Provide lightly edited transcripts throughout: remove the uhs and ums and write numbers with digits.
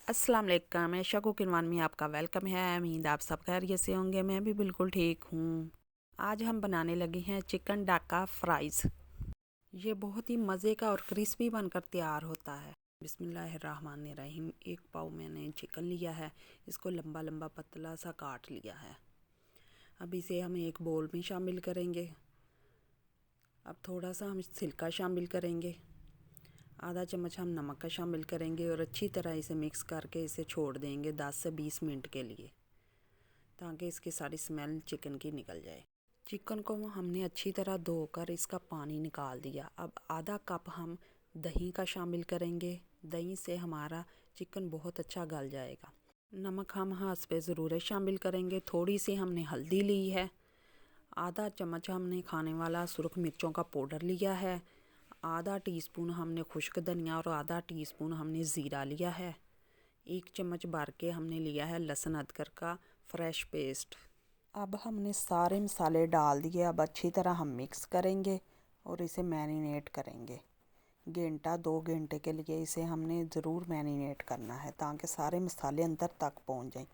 अस्सलाम वालेकुम, ऐशा cooking one में आपका वेलकम है। उम्मीद आप सब खैरियत से होंगे। मैं भी बिल्कुल ठीक हूँ। आज हम बनाने लगे हैं चिकन डाका फ्राइज़। ये बहुत ही मज़े का और क्रिस्पी बनकर तैयार होता है। बिस्मिल्लाहिर्रहमानिर्रहीम। एक पाव मैंने चिकन लिया है, इसको लंबा लंबा पतला सा काट लिया है। अब इसे हम एक बोल में शामिल करेंगे। अब थोड़ा सा हम सिरका शामिल करेंगे, आधा चम्मच हम नमक का शामिल करेंगे और अच्छी तरह इसे मिक्स करके इसे छोड़ देंगे 10 से 20 मिनट के लिए, ताकि इसकी सारी स्मेल चिकन की निकल जाए। चिकन को हमने अच्छी तरह धोकर इसका पानी निकाल दिया। अब आधा कप हम दही का शामिल करेंगे। दही से हमारा चिकन बहुत अच्छा गल जाएगा। नमक हम हाथ पे ज़रूर शामिल करेंगे। थोड़ी सी हमने हल्दी ली है, आधा चम्मच हमने खाने वाला सुरख मिर्चों का पाउडर लिया है, आधा टीस्पून हमने खुश्क धनिया और आधा टीस्पून हमने ज़ीरा लिया है। 1 चम्मच भर के हमने लिया है लहसुन अदरक का फ्रेश पेस्ट। अब हमने सारे मसाले डाल दिए। अब अच्छी तरह हम मिक्स करेंगे और इसे मैरिनेट करेंगे। घंटा 2 घंटे के लिए इसे हमने ज़रूर मैरिनेट करना है, ताकि सारे मसाले अंदर तक पहुंच जाएं।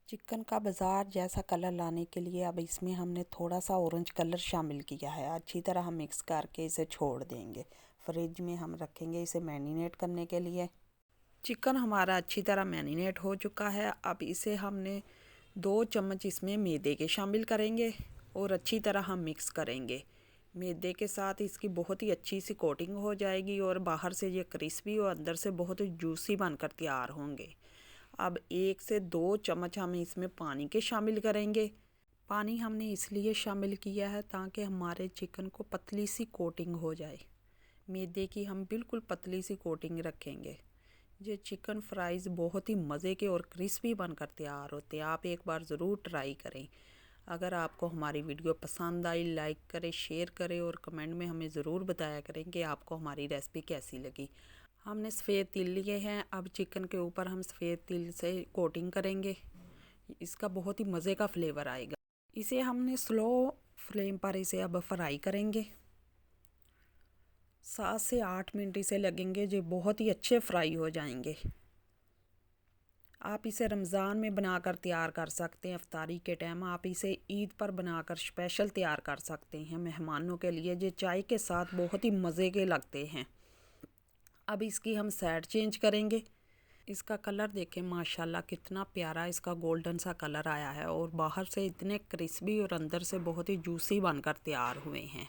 चिकन का बाज़ार जैसा कलर लाने के लिए अब इसमें हमने थोड़ा सा ऑरेंज कलर शामिल किया है। अच्छी तरह हम मिक्स करके इसे छोड़ देंगे। फ्रिज में हम रखेंगे इसे मैरिनेट करने के लिए। चिकन हमारा अच्छी तरह मैरिनेट हो चुका है। अब इसे हमने 2 चम्मच इसमें मैदे के शामिल करेंगे और अच्छी तरह हम मिक्स करेंगे। मैदे के साथ इसकी बहुत ही अच्छी सी कोटिंग हो जाएगी और बाहर से ये क्रिस्पी और अंदर से बहुत ही जूसी बनकर तैयार होंगे। अब 1 से 2 चम्मच हम इसमें पानी के शामिल करेंगे। पानी हमने इसलिए शामिल किया है ताकि हमारे चिकन को पतली सी कोटिंग हो जाए। मैदे की हम बिल्कुल पतली सी कोटिंग रखेंगे। ये चिकन फ्राइज़ बहुत ही मज़े के और क्रिस्पी बनकर तैयार होते हैं। आप एक बार ज़रूर ट्राई करें। अगर आपको हमारी वीडियो पसंद आई, लाइक करें, शेयर करें और कमेंट में हमें ज़रूर बताया करें कि आपको हमारी रेसिपी कैसी लगी। हमने सफ़ेद तिल लिए हैं। अब चिकन के ऊपर हम सफ़ेद तिल से कोटिंग करेंगे। इसका बहुत ही मज़े का फ्लेवर आएगा। इसे हमने स्लो फ्लेम पर इसे अब फ्राई करेंगे। 7 से 8 मिनट इसे लगेंगे, जो बहुत ही अच्छे फ्राई हो जाएंगे। आप इसे रमज़ान में बनाकर तैयार कर सकते हैं। इफ्तारी के टाइम आप इसे ईद पर बनाकर स्पेशल तैयार कर सकते हैं मेहमानों के लिए। जो चाय के साथ बहुत ही मज़े के लगते हैं। अब इसकी हम साइड चेंज करेंगे। इसका कलर देखें, माशाल्लाह कितना प्यारा इसका गोल्डन सा कलर आया है और बाहर से इतने क्रिस्पी और अंदर से बहुत ही जूसी बनकर तैयार हुए हैं।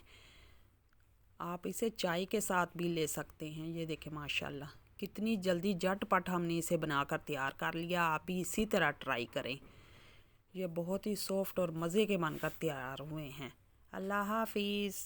आप इसे चाय के साथ भी ले सकते हैं। ये देखें माशाल्लाह कितनी जल्दी झटपट हमने इसे बनाकर तैयार कर लिया। आप भी इसी तरह ट्राई करें। ये बहुत ही सॉफ्ट और मज़े के बनकर तैयार हुए हैं। अल्लाह हाफिज़।